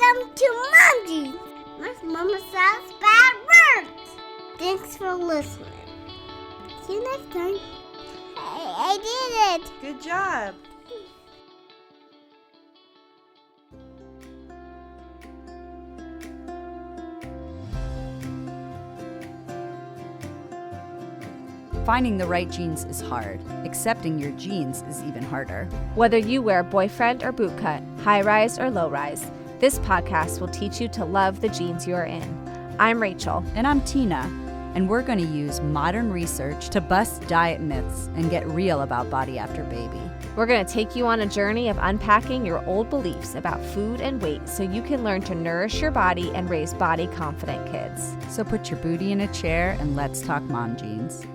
Welcome to Momji. My mama says bad words. Thanks for listening. See you next time. Hey, I did it. Good job. Finding the right jeans is hard. Accepting your jeans is even harder. Whether you wear boyfriend or bootcut, high-rise or low-rise, this podcast will teach you to love the jeans you're in. I'm Rachel. And I'm Tina, and we're going to use modern research to bust diet myths and get real about body after baby. We're going to take you on a journey of unpacking your old beliefs about food and weight so you can learn to nourish your body and raise body-confident kids. So put your booty in a chair and let's talk mom jeans.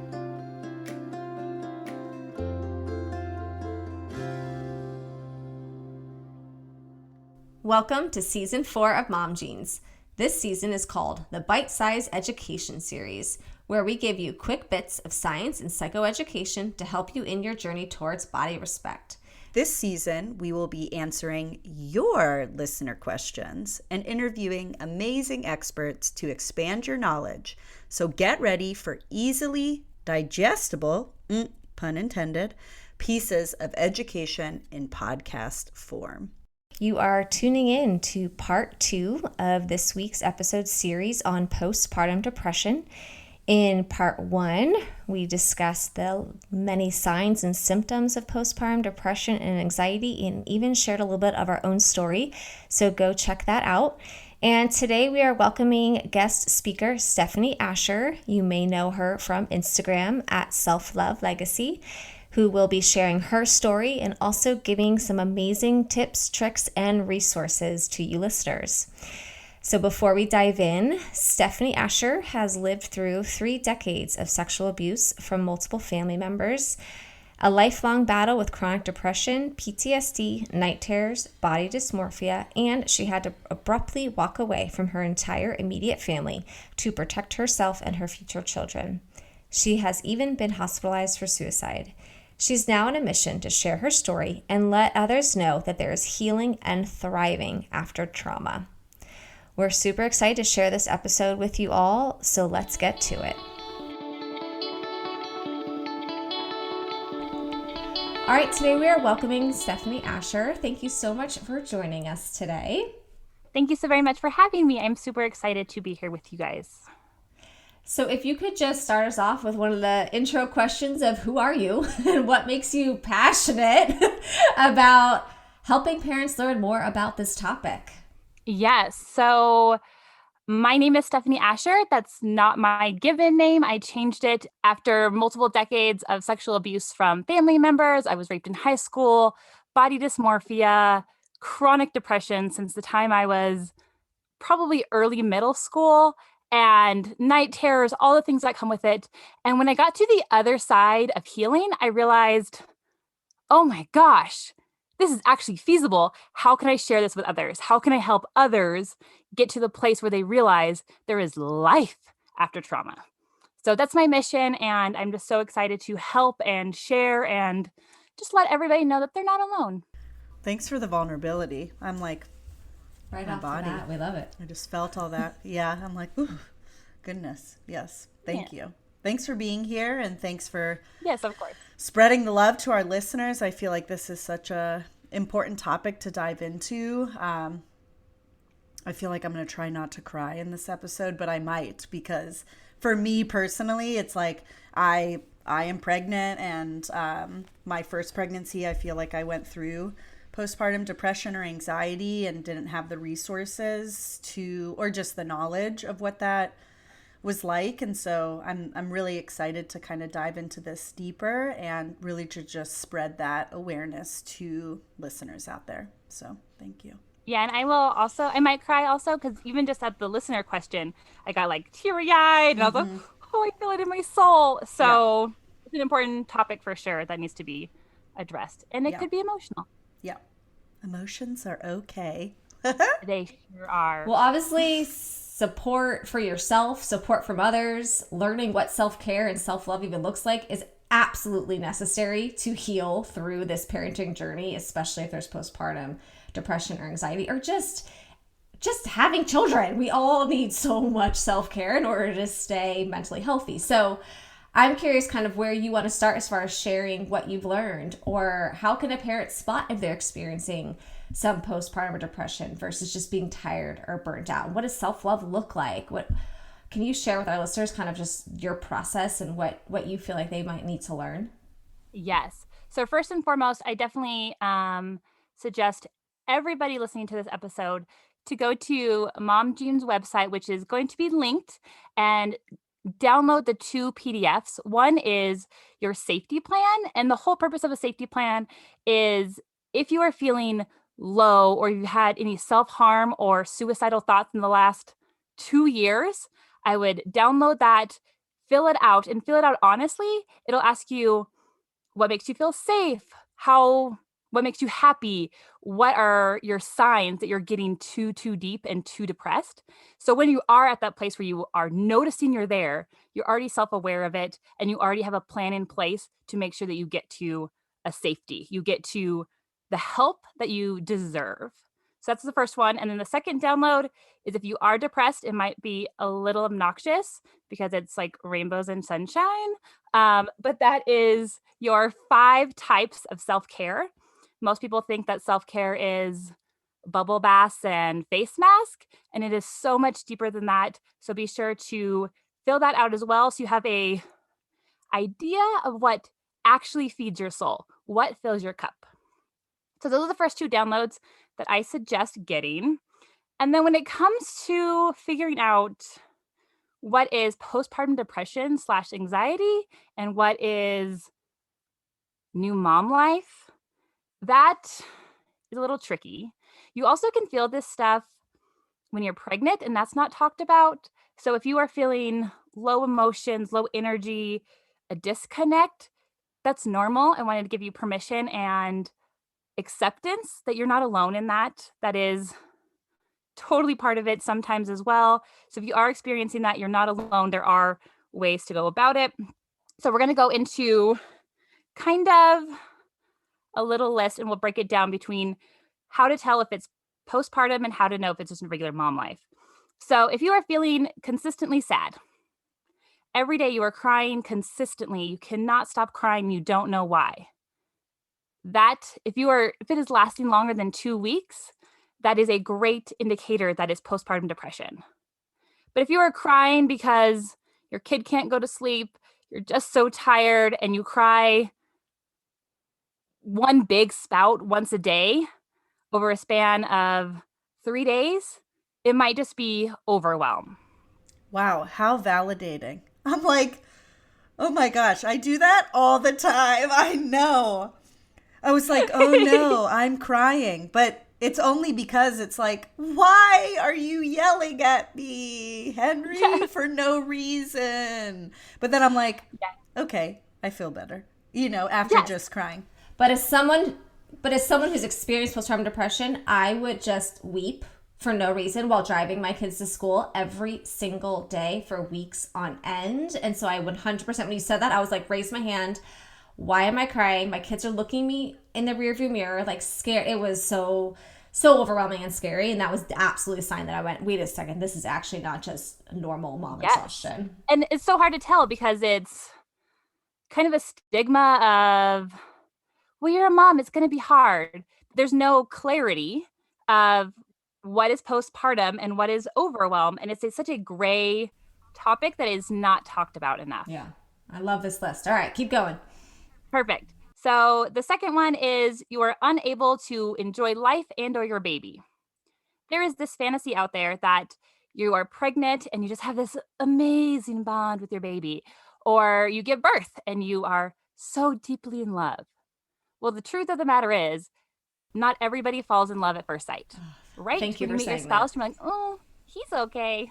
Welcome to Season 4 of Mom Jeans. This season is called the Bite-Size Education Series, where we give you quick bits of science and psychoeducation to help you in your journey towards body respect. This season, we will be answering your listener questions and interviewing amazing experts to expand your knowledge. So get ready for easily digestible, pun intended, pieces of education in podcast form. You are tuning in to part 2 of this week's episode series on postpartum depression. In part 1, we discussed the many signs and symptoms of postpartum depression and anxiety and even shared a little bit of our own story. So go check that out. And today we are welcoming guest speaker Stephanie Asher. You may know her from Instagram at Self Love Legacy, who will be sharing her story and also giving some amazing tips, tricks, and resources to you listeners. So before we dive in, Stephanie Asher has lived through 3 decades of sexual abuse from multiple family members, a lifelong battle with chronic depression, PTSD, night terrors, body dysmorphia, and she had to abruptly walk away from her entire immediate family to protect herself and her future children. She has even been hospitalized for suicide. She's now on a mission to share her story and let others know that there is healing and thriving after trauma. We're super excited to share this episode with you all, so let's get to it. All right, today we are welcoming Stephanie Asher. Thank you so much for joining us today. Thank you so very much for having me. I'm super excited to be here with you guys. So if you could just start us off with one of the intro questions of who are you and what makes you passionate about helping parents learn more about this topic? Yes. So my name is Stephanie Asher. That's not my given name. I changed it after multiple decades of sexual abuse from family members. I was raped in high school, body dysmorphia, chronic depression since the time I was probably early middle school, and night terrors, all the things that come with it. And when I got to the other side of healing, I realized, oh my gosh, this is actually feasible. How can I share this with others? How can I help others get to the place where they realize there is life after trauma? So that's my mission. And I'm just so excited to help and share and just let everybody know that they're not alone. Thanks for the vulnerability. I'm like, Right my off body. the bat, we love it. I just felt all that. Yeah, I'm like, ooh, goodness. Yes, thank you. Thanks for being here, and thanks for Yes, of course. spreading the love to our listeners. I feel like this is such a important topic to dive into. I feel like I'm going to try not to cry in this episode, but I might, because for me personally, it's like I am pregnant, and my first pregnancy, I feel like I went through postpartum depression or anxiety and didn't have the resources to, or just the knowledge of what that was like. And so I'm really excited to kind of dive into this deeper and really to just spread that awareness to listeners out there. So thank you. Yeah, and I might cry also, because even just at the listener question, I got like teary-eyed, and I was like, oh, I feel it in my soul. So It's an important topic for sure that needs to be addressed. And it could be emotional. Yeah. Emotions are okay. They sure are. Well, obviously, support for yourself, support from others, learning what self-care and self-love even looks like is absolutely necessary to heal through this parenting journey, especially if there's postpartum depression or anxiety, or just just having children. We all need so much self-care in order to stay mentally healthy. So I'm curious kind of where you want to start as far as sharing what you've learned, or how can a parent spot if they're experiencing some postpartum depression versus just being tired or burnt out? What does self-love look like? What can you share with our listeners, kind of just your process and what you feel like they might need to learn? Yes. So first and foremost, I definitely suggest everybody listening to this episode to go to Mom June's website, which is going to be linked, and download the 2 PDFs. One is your safety plan. And the whole purpose of a safety plan is if you are feeling low or you've had any self-harm or suicidal thoughts in the last 2 years, I would download that, fill it out, and fill it out honestly. It'll ask you what makes you feel safe, what makes you happy, what are your signs that you're getting too deep and too depressed. So when you are at that place where you are noticing you're there, you're already self-aware of it, and you already have a plan in place to make sure that you get to a safety, you get to the help that you deserve. So that's the first one. And then the second download is if you are depressed, it might be a little obnoxious because it's like rainbows and sunshine. But that is your 5 types of self-care. Most people think that self-care is bubble baths and face mask, and it is so much deeper than that. So be sure to fill that out as well, so you have a idea of what actually feeds your soul, what fills your cup. So those are the first 2 downloads that I suggest getting. And then when it comes to figuring out what is postpartum depression / anxiety and what is new mom life, that is a little tricky. You also can feel this stuff when you're pregnant, and that's not talked about. So if you are feeling low emotions, low energy, a disconnect, that's normal. I wanted to give you permission and acceptance that you're not alone in that. That is totally part of it sometimes as well. So if you are experiencing that, you're not alone. There are ways to go about it. So we're going to go into kind of a little list, and we'll break it down between how to tell if it's postpartum and how to know if it's just a regular mom life. So if you are feeling consistently sad, every day you are crying consistently, you cannot stop crying, you don't know why. That, if it is lasting longer than 2 weeks, that is a great indicator that is postpartum depression. But if you are crying because your kid can't go to sleep, you're just so tired, and you cry one big spout once a day over a span of 3 days, it might just be overwhelm. Wow, how validating. I'm like, oh my gosh, I do that all the time. I know. I was like, oh no, I'm crying. But it's only because it's like, why are you yelling at me, Henry, for no reason? But then I'm like, okay, I feel better, after just crying. But as someone who's experienced postpartum depression, I would just weep for no reason while driving my kids to school every single day for weeks on end. And so I 100%, when you said that, I was like, raise my hand. Why am I crying? My kids are looking me in the rearview mirror, like scared. It was so overwhelming and scary. And that was absolutely a sign that I went, wait a second, this is actually not just normal mom exhaustion. And it's so hard to tell because it's kind of a stigma of, well, you're a mom, it's going to be hard. There's no clarity of what is postpartum and what is overwhelm. And it's such a gray topic that is not talked about enough. Yeah. I love this list. All right, keep going. Perfect. So the second one is you are unable to enjoy life and or your baby. There is this fantasy out there that you are pregnant and you just have this amazing bond with your baby, or you give birth and you are so deeply in love. Well, the truth of the matter is not everybody falls in love at first sight, right? Thank you for when you meet your saying spouse, you're like, oh, he's okay.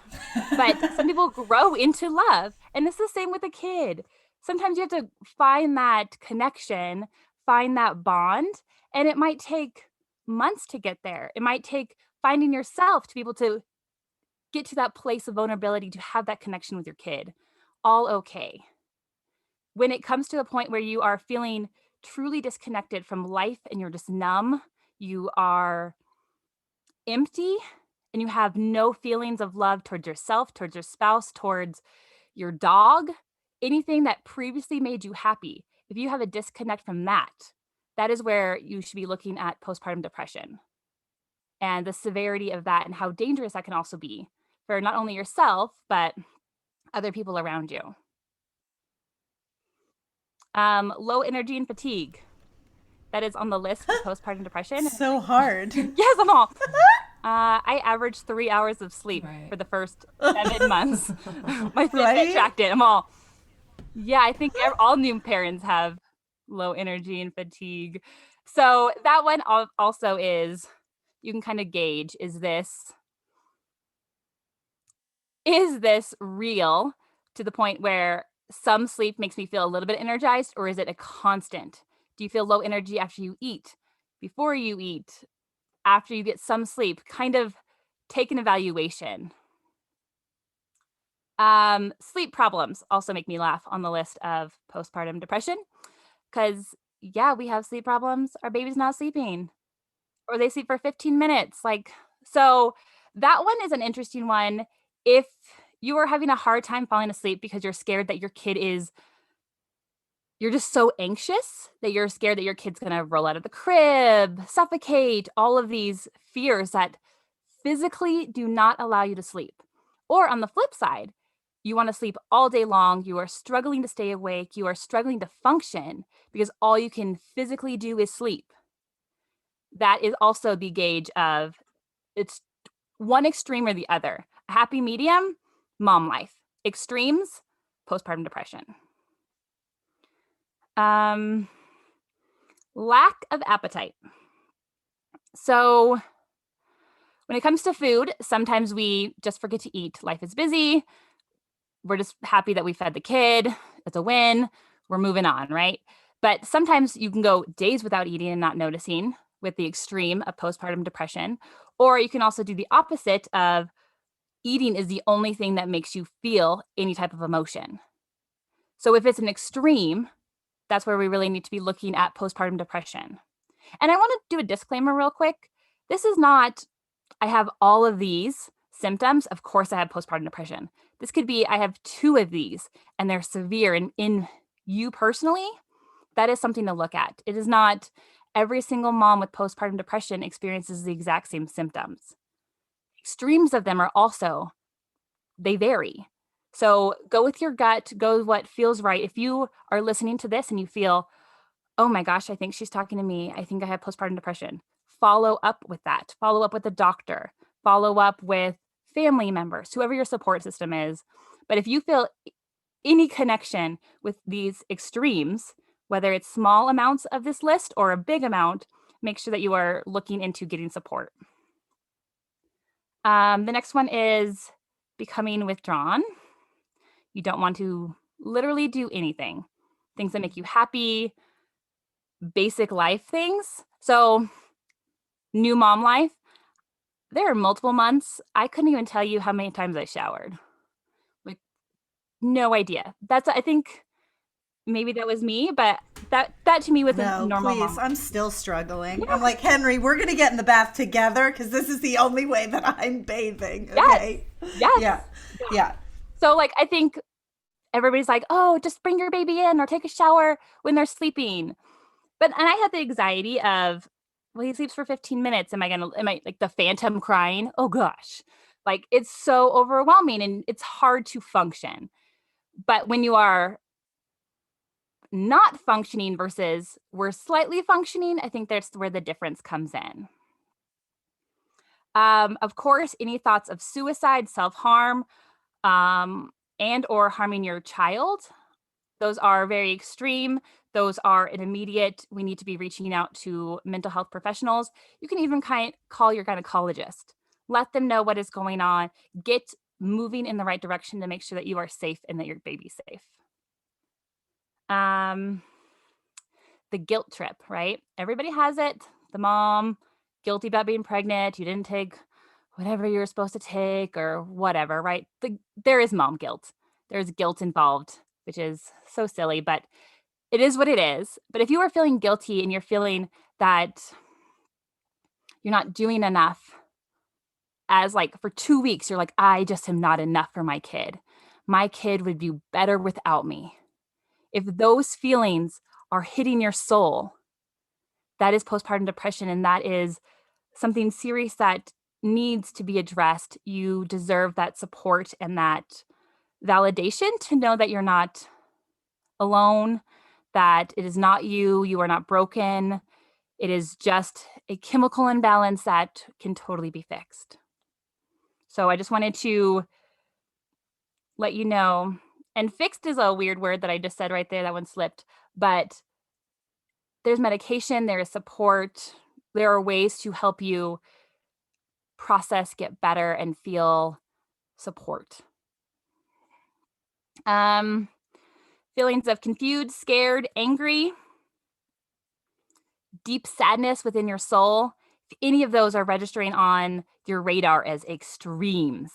But some people grow into love, and it's the same with a kid. Sometimes you have to find that connection, find that bond, and it might take months to get there. It might take finding yourself to be able to get to that place of vulnerability to have that connection with your kid. All okay. When it comes to the point where you are feeling truly disconnected from life and you're just numb, you are empty and you have no feelings of love towards yourself, towards your spouse, towards your dog, anything that previously made you happy, if you have a disconnect from that, that is where you should be looking at postpartum depression and the severity of that and how dangerous that can also be for not only yourself, but other people around you. Low energy and fatigue. That is on the list for postpartum depression. So hard. Yes, I'm all. I averaged 3 hours of sleep for the first 7 months. My Fitbit tracked it. I'm all. Yeah, I think all new parents have low energy and fatigue. So that one also is, you can kind of gauge, is this real to the point where some sleep makes me feel a little bit energized, or is it a constant? Do you feel low energy after you eat, before you eat, after you get some sleep? Kind of take an evaluation. Sleep problems also make me laugh on the list of postpartum depression because, yeah, we have sleep problems. Our baby's not sleeping, or they sleep for 15 minutes. So that one is an interesting one. If you are having a hard time falling asleep because you're scared that you're just so anxious that you're scared that your kid's going to roll out of the crib, suffocate, all of these fears that physically do not allow you to sleep. Or on the flip side, you want to sleep all day long, you are struggling to stay awake, you are struggling to function because all you can physically do is sleep. That is also the gauge of, it's one extreme or the other. A happy medium, mom life. Extremes, postpartum depression. Lack of appetite. So when it comes to food, sometimes we just forget to eat. Life is busy. We're just happy that we fed the kid. It's a win. We're moving on, right? But sometimes you can go days without eating and not noticing, with the extreme of postpartum depression. Or you can also do the opposite of eating is the only thing that makes you feel any type of emotion. So if it's an extreme, that's where we really need to be looking at postpartum depression. And I want to do a disclaimer real quick. This is not, I have all of these symptoms. Of course, I have postpartum depression. This could be, I have 2 of these and they're severe. And in you personally, that is something to look at. It is not every single mom with postpartum depression experiences the exact same symptoms. Extremes of them are also, they vary. So go with your gut, go with what feels right. If you are listening to this and you feel, oh my gosh, I think she's talking to me, I think I have postpartum depression, follow up with that. Follow up with the doctor. Follow up with family members, whoever your support system is. But if you feel any connection with these extremes, whether it's small amounts of this list or a big amount, make sure that you are looking into getting support. The next one is becoming withdrawn. You don't want to literally do anything. Things that make you happy, basic life things. So new mom life, there are multiple months. I couldn't even tell you how many times I showered. Like, no idea. I think maybe that was me, but that to me was a normal please, mom. I'm still struggling. Yeah. I'm like, Henry, we're going to get in the bath together because this is the only way that I'm bathing. Okay. Yes. Yeah. So I think everybody's like, oh, just bring your baby in or take a shower when they're sleeping. And I had the anxiety of, well, he sleeps for 15 minutes. Am I like the phantom crying? Oh gosh. It's so overwhelming and it's hard to function. But when you are not functioning versus we're slightly functioning, I think that's where the difference comes in. Of course, any thoughts of suicide, self-harm, and or harming your child, those are very extreme. Those are an immediate, we need to be reaching out to mental health professionals. You can even call your gynecologist. Let them know what is going on. Get moving in the right direction to make sure that you are safe and that your baby's safe. The guilt trip, right? Everybody has it. The mom, guilty about being pregnant. You didn't take whatever you were supposed to take or whatever, right? There is mom guilt. There's guilt involved, which is so silly, but it is what it is. But if you are feeling guilty and you're feeling that you're not doing enough as like for 2 weeks, you're like, I just am not enough for my kid. My kid would be better without me. If those feelings are hitting your soul, that is postpartum depression, and that is something serious that needs to be addressed. You deserve that support and that validation to know that you're not alone, that it is not you, you are not broken. It is just a chemical imbalance that can totally be fixed. So I just wanted to let you know, and fixed is a weird word that I just said right there, that one slipped, but there's medication, there is support, there are ways to help you process, get better, and feel support. Feelings of confused, scared, angry, deep sadness within your soul. If any of those are registering on your radar as extremes,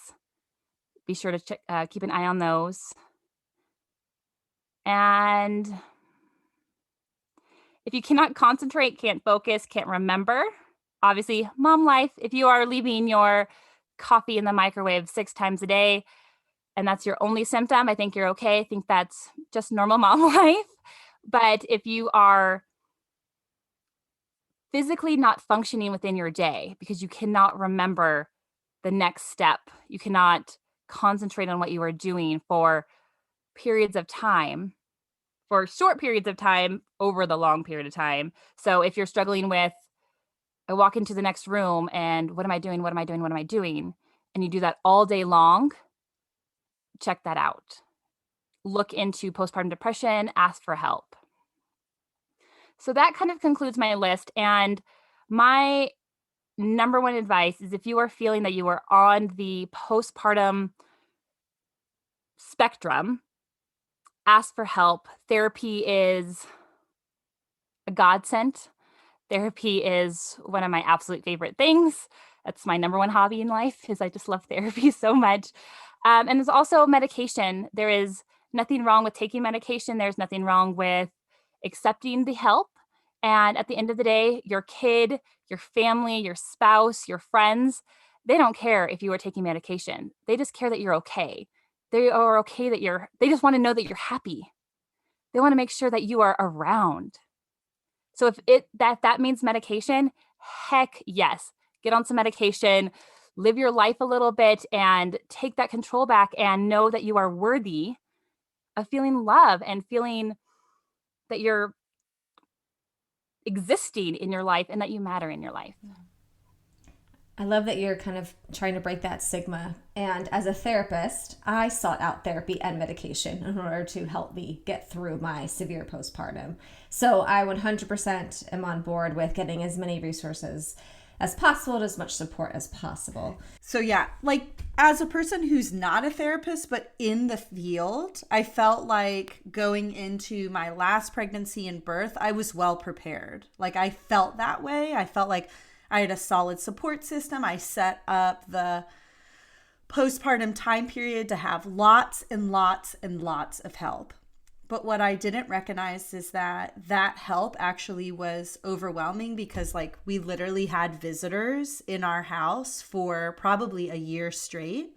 be sure to keep an eye on those. And if you cannot concentrate, can't focus, can't remember, obviously, mom life. If you are leaving your coffee in the microwave 6 times a day, and that's your only symptom, I think you're okay. I think that's just normal mom life. But if you are physically not functioning within your day because you cannot remember the next step, you cannot concentrate on what you are doing for periods of time, for short periods of time over the long period of time. So if you're struggling with, I walk into the next room and what am I doing? What am I doing? What am I doing? And you do that all day long, check that out. Look into postpartum depression, ask for help. So that kind of concludes my list. And my number one advice is if you are feeling that you are on the postpartum spectrum, ask for help. Therapy is a godsend. Therapy is one of my absolute favorite things. That's my number one hobby in life, is I just love therapy so much. And there's also medication. There is nothing wrong with taking medication. There's nothing wrong with accepting the help. And at the end of the day, your kid, your family, your spouse, your friends, they don't care if you are taking medication. They just care that you're okay. They are okay that they just want to know that you're happy. They want to make sure that you are around. So if that means medication, heck yes. Get on some medication, live your life a little bit, and take that control back and know that you are worthy of feeling love and feeling that you're existing in your life and that you matter in your life. I love that you're kind of trying to break that stigma. And as a therapist, I sought out therapy and medication in order to help me get through my severe postpartum. So I 100% am on board with getting as many resources as possible and as much support as possible. So yeah, like as a person who's not a therapist, but in the field, I felt like going into my last pregnancy and birth, I was well prepared. Like I felt that way. I felt like I had a solid support system. I set up the postpartum time period to have lots and lots and lots of help. But what I didn't recognize is that help actually was overwhelming because like we literally had visitors in our house for probably a year straight.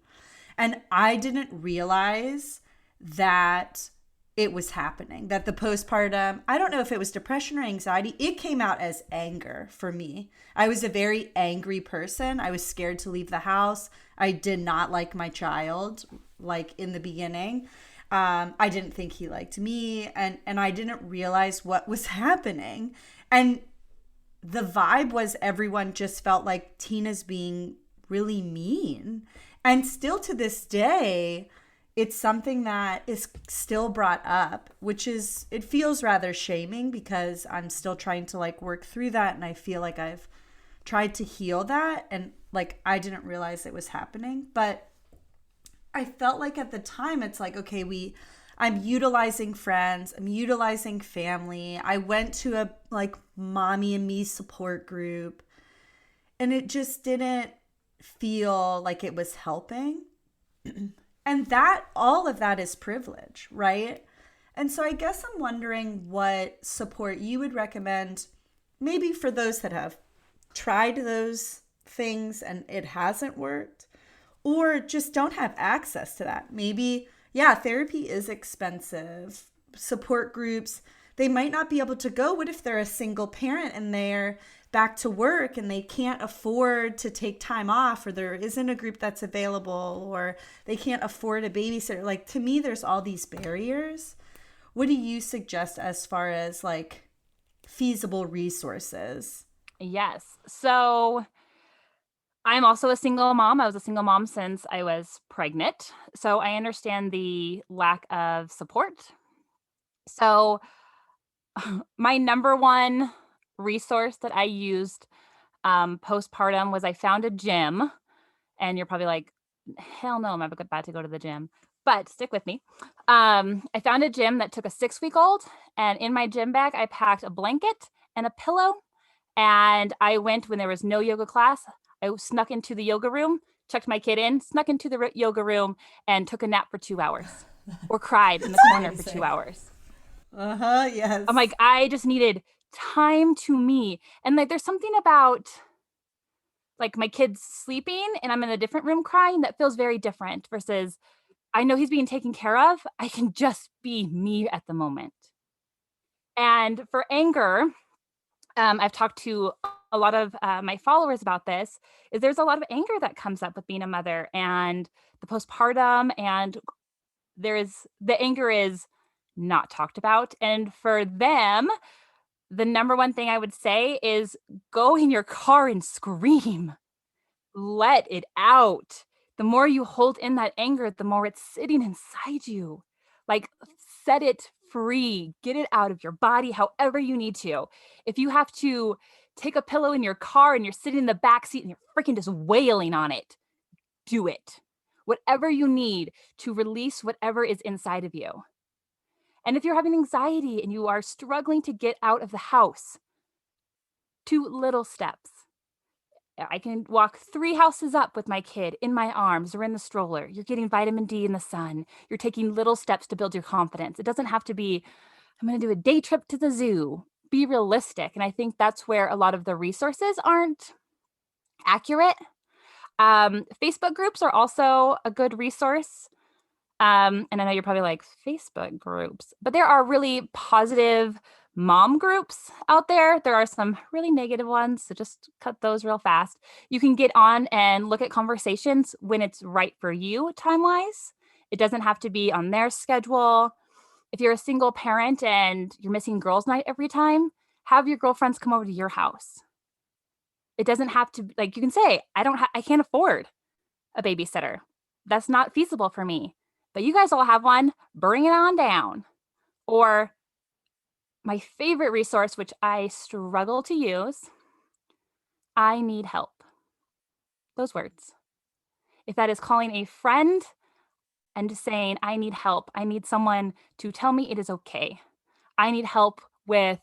And I didn't realize that it was happening, that the postpartum, I don't know if it was depression or anxiety, it came out as anger for me. I was a very angry person. I was scared to leave the house. I did not like my child, like in the beginning. I didn't think he liked me, and I didn't realize what was happening. And the vibe was everyone just felt like Tina's being really mean. And still to this day, it's something that is still brought up, which is, it feels rather shaming because I'm still trying to like work through that. And I feel like I've tried to heal that. And like, I didn't realize it was happening, but I felt like at the time it's like, okay, I'm utilizing friends, I'm utilizing family. I went to a like mommy and me support group and it just didn't feel like it was helping. And that, all of that is privilege, right? And so I guess I'm wondering what support you would recommend, maybe for those that have tried those things and it hasn't worked, or just don't have access to that. Maybe, yeah, therapy is expensive. Support groups, they might not be able to go. What if they're a single parent and they're back to work and they can't afford to take time off, or there isn't a group that's available, or they can't afford a babysitter? Like, to me, there's all these barriers. What do you suggest as far as like feasible resources? Yes. So I'm also a single mom. I was a single mom since I was pregnant. So I understand the lack of support. So my number one resource that I used postpartum was I found a gym. And you're probably like, hell no, I'm about to go to the gym. But stick with me. I found a gym that took a 6-week-old. And in my gym bag, I packed a blanket and a pillow. And I went when there was no yoga class. I snuck into the yoga room, checked my kid in, snuck into the yoga room, and took a nap for 2 hours, or cried in the corner for 2 hours. Yes. I'm like, I just needed time to me. And like, there's something about like my kid's sleeping and I'm in a different room crying that feels very different versus I know he's being taken care of. I can just be me at the moment. And for anger, I've talked to a lot of my followers about this, is there's a lot of anger that comes up with being a mother and the postpartum, and the anger is not talked about. And for them, the number one thing I would say is go in your car and scream. Let it out. The more you hold in that anger, the more it's sitting inside you. Like, set it free. Get it out of your body however you need to. If you have to take a pillow in your car and you're sitting in the back seat and you're freaking just wailing on it, do it. Whatever you need to release whatever is inside of you. And if you're having anxiety and you are struggling to get out of the house, 2 little steps. I can walk 3 houses up with my kid in my arms or in the stroller. You're getting vitamin D in the sun. You're taking little steps to build your confidence. It doesn't have to be, I'm going to do a day trip to the zoo. Be realistic. And I think that's where a lot of the resources aren't accurate. Facebook groups are also a good resource. And I know you're probably like, Facebook groups, but there are really positive mom groups out there. There are some really negative ones, so just cut those real fast. You can get on and look at conversations when it's right for you time-wise. It doesn't have to be on their schedule. If you're a single parent and you're missing girls' night every time, have your girlfriends come over to your house. It doesn't have to, like, you can say, I can't afford a babysitter. That's not feasible for me. But you guys all have one, bring it on down. Or my favorite resource, which I struggle to use, I need help. Those words. If that is calling a friend and saying, I need help, I need someone to tell me it is okay. I need help with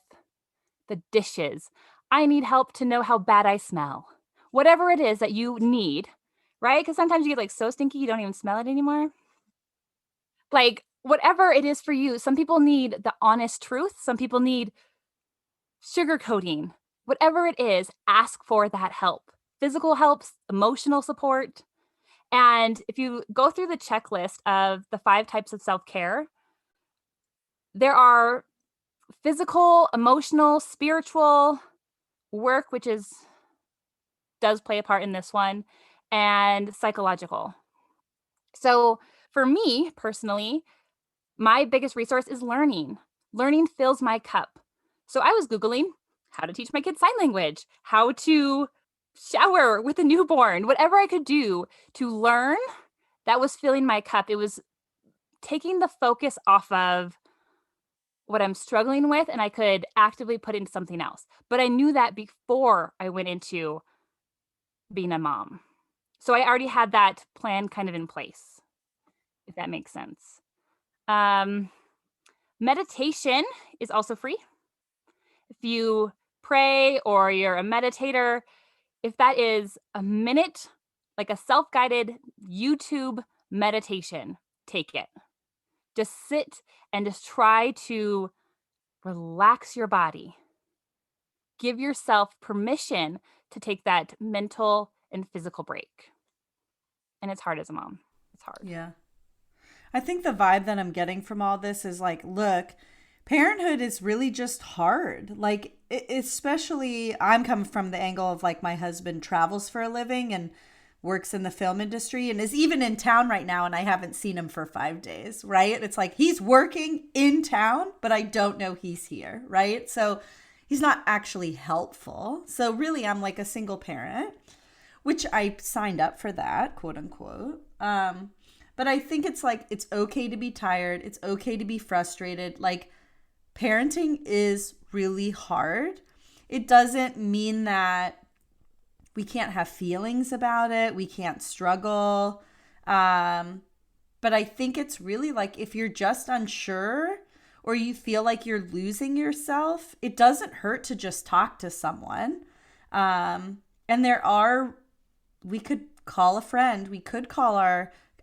the dishes. I need help to know how bad I smell. Whatever it is that you need, right? Because sometimes you get like so stinky you don't even smell it anymore. Like, whatever it is for you, some people need the honest truth. Some people need sugarcoating. Whatever it is, ask for that help. Physical help, emotional support. And if you go through the checklist of the 5 types of self-care, there are physical, emotional, spiritual work, which does play a part in this one, and psychological. So for me personally, my biggest resource is learning. Learning fills my cup. So I was Googling how to teach my kids sign language, how to shower with a newborn, whatever I could do to learn that was filling my cup. It was taking the focus off of what I'm struggling with, and I could actively put into something else. But I knew that before I went into being a mom. So I already had that plan kind of in place, if that makes sense. Meditation is also free. If you pray or you're a meditator, if that is a minute, like a self-guided YouTube meditation, take it. Just sit and just try to relax your body. give yourself permission to take that mental and physical break. And it's hard as a mom. It's hard. Yeah. I think the vibe that I'm getting from all this is like, look, parenthood is really just hard. Like, especially I'm coming from the angle of like my husband travels for a living and works in the film industry and is even in town right now, and I haven't seen him for 5 days, right? It's like he's working in town, but I don't know he's here, right? So he's not actually helpful. So really, I'm like a single parent, which I signed up for that, quote unquote. But I think it's like, it's okay to be tired. It's okay to be frustrated. Like, parenting is really hard. It doesn't mean that we can't have feelings about it. We can't struggle. But I think it's really like, if you're just unsure or you feel like you're losing yourself, it doesn't hurt to just talk to someone. And we could call a friend. We could call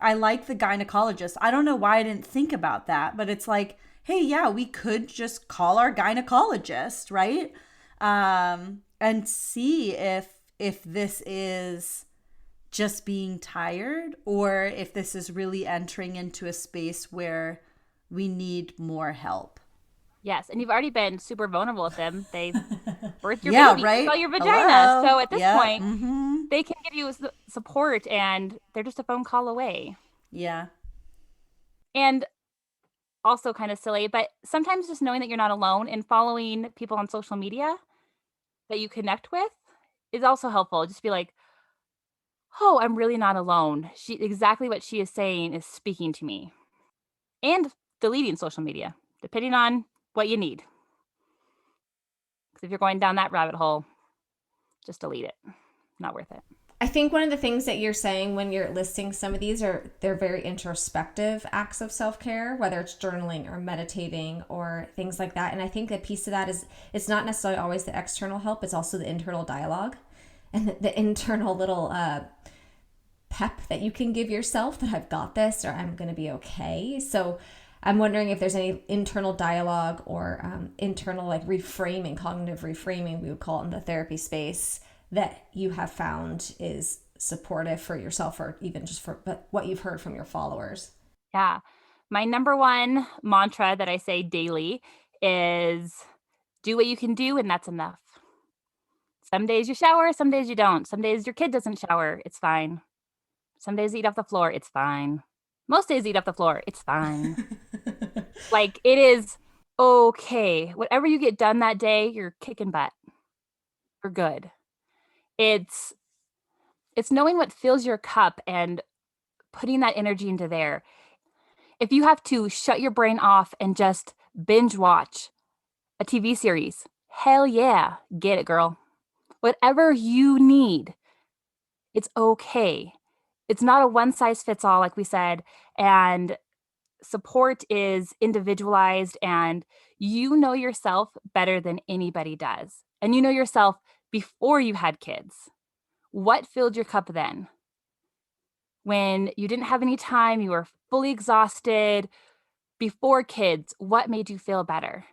I like the gynecologist. I don't know why I didn't think about that, but it's like, hey, yeah, we could just call our gynecologist, right? And see if this is just being tired or if this is really entering into a space where we need more help. Yes, and you've already been super vulnerable with them. They birthed your Yeah, baby, right? saw your vagina. Hello? So at this Yep. point, Mm-hmm. they can give you support, and they're just a phone call away. Yeah. And also kind of silly, but sometimes just knowing that you're not alone and following people on social media that you connect with is also helpful. Just be like, oh, I'm really not alone. Exactly what she is saying is speaking to me. And deleting social media, depending on what you need. Because if you're going down that rabbit hole, just delete it. Not worth it. I think one of the things that you're saying when you're listing some of these they're very introspective acts of self-care, whether it's journaling or meditating or things like that. And I think a piece of that is it's not necessarily always the external help, it's also the internal dialogue and the internal little pep that you can give yourself that I've got this or I'm going to be okay. So I'm wondering if there's any internal dialogue or internal like reframing, cognitive reframing, we would call it in the therapy space, that you have found is supportive for yourself or even just for what you've heard from your followers. Yeah. My number one mantra that I say daily is do what you can do, and that's enough. Some days you shower, some days you don't. Some days your kid doesn't shower. It's fine. Some days eat off the floor. It's fine. Most days eat off the floor. It's fine. Like, it is okay. Whatever you get done that day, you're kicking butt. You're good. It's knowing what fills your cup and putting that energy into there. If you have to shut your brain off and just binge watch a TV series, hell yeah, get it, girl. Whatever you need, it's okay. It's not a one size fits all, like we said, and support is individualized, and you know yourself better than anybody does. And you know yourself before you had kids. What filled your cup then? When you didn't have any time, you were fully exhausted. Before kids, what made you feel better?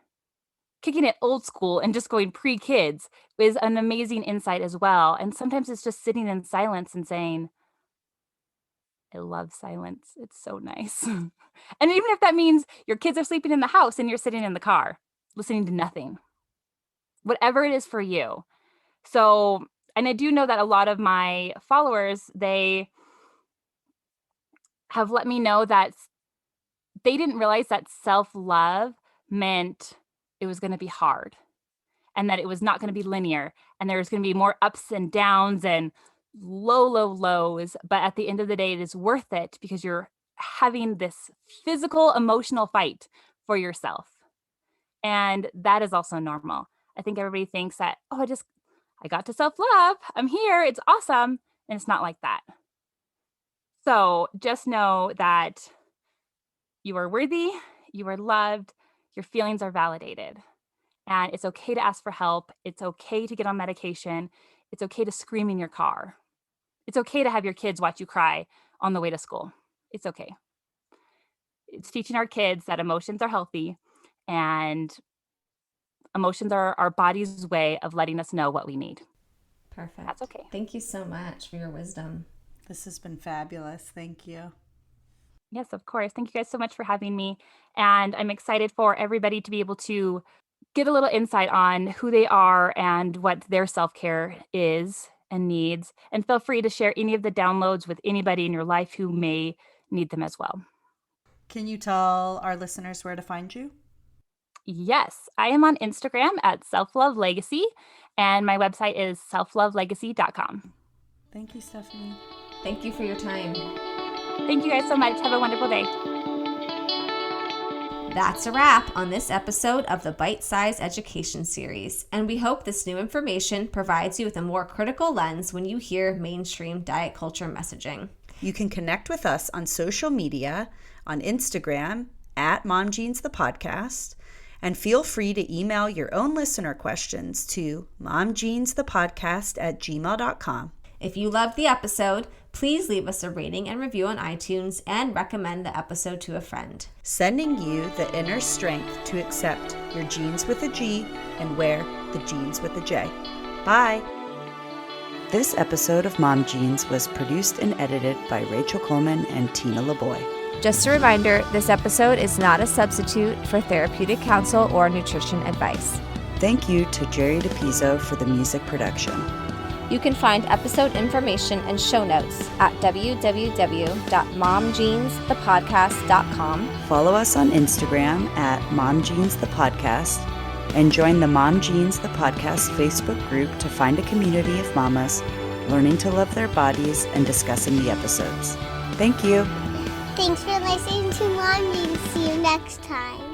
Kicking it old school and just going pre-kids is an amazing insight as well. And sometimes it's just sitting in silence and saying, I love silence. It's so nice. And even if that means your kids are sleeping in the house and you're sitting in the car, listening to nothing, whatever it is for you. So, and I do know that a lot of my followers, they have let me know that they didn't realize that self-love meant it was going to be hard and that it was not going to be linear and there was going to be more ups and downs and low lows. But at the end of the day, it is worth it because you're having this physical, emotional fight for yourself. And that is also normal. I think everybody thinks that, oh, I got to self-love. I'm here. It's awesome. And it's not like that. So just know that you are worthy, you are loved, your feelings are validated. And it's okay to ask for help. It's okay to get on medication. It's okay to scream in your car. It's okay to have your kids watch you cry on the way to school. It's okay. It's teaching our kids that emotions are healthy and emotions are our body's way of letting us know what we need. Perfect. That's okay. Thank you so much for your wisdom. This has been fabulous. Thank you. Yes, of course. Thank you guys so much for having me. And I'm excited for everybody to be able to get a little insight on who they are and what their self-care is and needs. And feel free to share any of the downloads with anybody in your life who may need them as well. Can you tell our listeners where to find you? Yes, I am on Instagram at selflovelegacy, and my website is selflovelegacy.com. Thank you, Stephanie. Thank you for your time. Thank you guys so much. Have a wonderful day. That's a wrap on this episode of the Bite Size Education Series, and we hope this new information provides you with a more critical lens when you hear mainstream diet culture messaging. You can connect with us on social media, on Instagram at MomJeansThePodcast, and feel free to email your own listener questions to momjeanstthepodcast@gmail.com. If you loved the episode, please leave us a rating and review on iTunes and recommend the episode to a friend. Sending you the inner strength to accept your genes with a G and wear the jeans with a J. Bye. This episode of Mom Jeans was produced and edited by Rachel Coleman and Tina LeBoy. Just a reminder, this episode is not a substitute for therapeutic counsel or nutrition advice. Thank you to Jerry DePizzo for the music production. You can find episode information and show notes at www.momjeansthepodcast.com. Follow us on Instagram at MomJeansThePodcast and join the Mom Jeans the Podcast Facebook group to find a community of mamas learning to love their bodies and discussing the episodes. Thank you. Thanks for listening to Mom Jeans. See you next time.